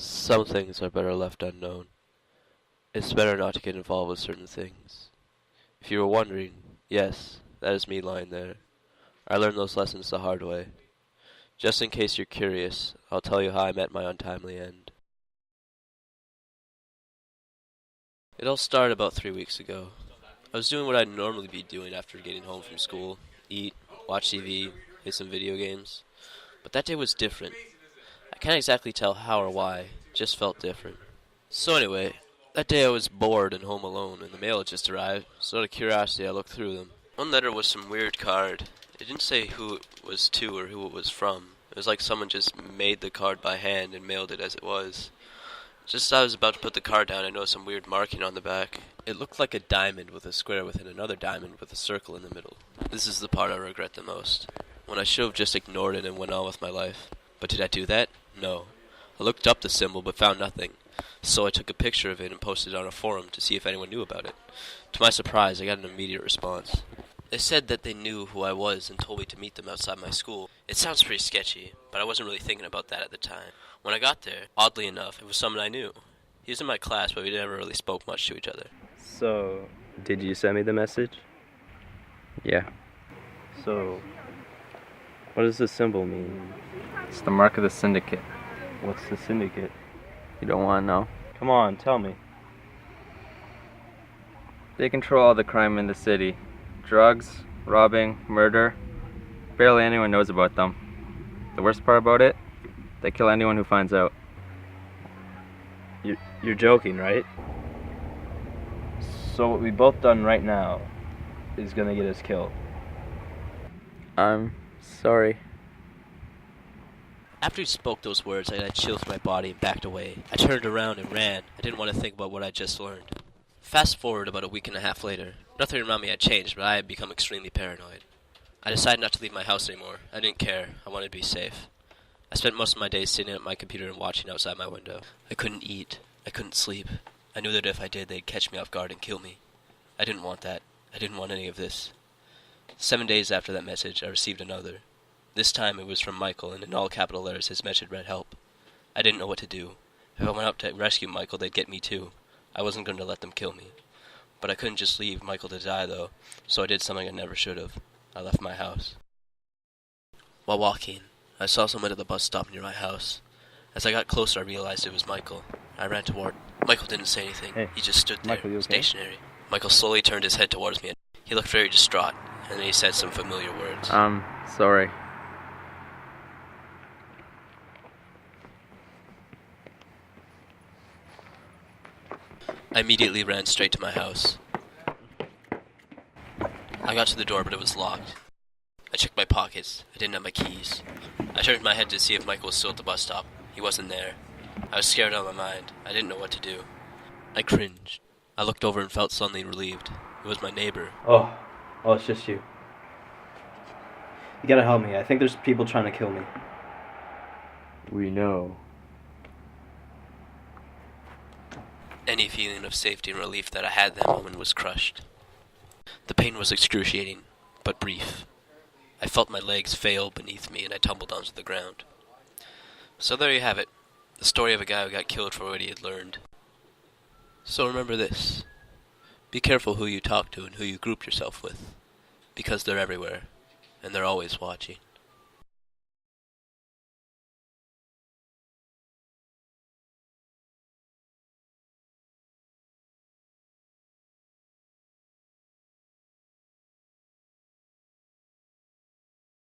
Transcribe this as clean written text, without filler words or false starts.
Some things are better left unknown. It's better not to get involved with certain things. If you were wondering, yes, that is me lying there. I learned those lessons the hard way. Just in case you're curious, I'll tell you how I met my untimely end. It all started about 3 weeks ago. I was doing what I'd normally be doing after getting home from school: eat, watch TV, play some video games. But that day was different. I can't exactly tell how or why, it just felt different. So anyway, that day I was bored and home alone, and the mail had just arrived, so out of curiosity I looked through them. One letter was some weird card. It didn't say who it was to or who it was from. It was like someone just made the card by hand and mailed it as it was. Just as I was about to put the card down, I noticed some weird marking on the back. It looked like a diamond with a square within another diamond with a circle in the middle. This is the part I regret the most, when I should have just ignored it and went on with my life. But did I do that? No. I looked up the symbol but found nothing. So I took a picture of it and posted it on a forum to see if anyone knew about it. To my surprise, I got an immediate response. They said that they knew who I was and told me to meet them outside my school. It sounds pretty sketchy, but I wasn't really thinking about that at the time. When I got there, oddly enough, it was someone I knew. He was in my class, but we never really spoke much to each other. So, did you send me the message? Yeah, So, what does the symbol mean? it's the mark of the Syndicate. What's the Syndicate? You don't want to know? Come on, tell me. They control all the crime in the city. Drugs, robbing, murder. Barely anyone knows about them. The worst part about it? They kill anyone who finds out. You're joking, right? So what we both done right now is gonna get us killed. I'm sorry. After he spoke those words, I got a chill through my body and backed away. I turned around and ran. I didn't want to think about what I just learned. Fast forward about a week and a half later. Nothing around me had changed, but I had become extremely paranoid. I decided not to leave my house anymore. I didn't care. I wanted to be safe. I spent most of my days sitting at my computer and watching outside my window. I couldn't eat. I couldn't sleep. I knew that if I did, they'd catch me off guard and kill me. I didn't want that. I didn't want any of this. 7 days after that message, I received another. This time it was from Michael, and in all capital letters his message read help. I didn't know what to do. If I went out to rescue Michael, they'd get me too. I wasn't going to let them kill me. But I couldn't just leave Michael to die, though, so I did something I never should have. I left my house. While walking, I saw someone at the bus stop near my house. As I got closer, I realized it was Michael. I ran toward. Michael didn't say anything. Hey, He just stood there, Michael, you okay? stationary. Michael slowly turned his head towards me. He looked very distraught, and then he said some familiar words. I'm sorry. I immediately ran straight to my house. I got to the door, but it was locked. I checked my pockets. I didn't have my keys. I turned my head to see if Michael was still at the bus stop. He wasn't there. I was scared out of my mind. I didn't know what to do. I cringed. I looked over and felt suddenly relieved. It was my neighbor. Oh, it's just you. You gotta help me. I think there's people trying to kill me. We know. Any feeling of safety and relief that I had that moment was crushed. The pain was excruciating, but brief. I felt my legs fail beneath me and I tumbled onto the ground. So there you have it. The story of a guy who got killed for what he had learned. So remember this. Be careful who you talk to and who you group yourself with, because they're everywhere, and they're always watching.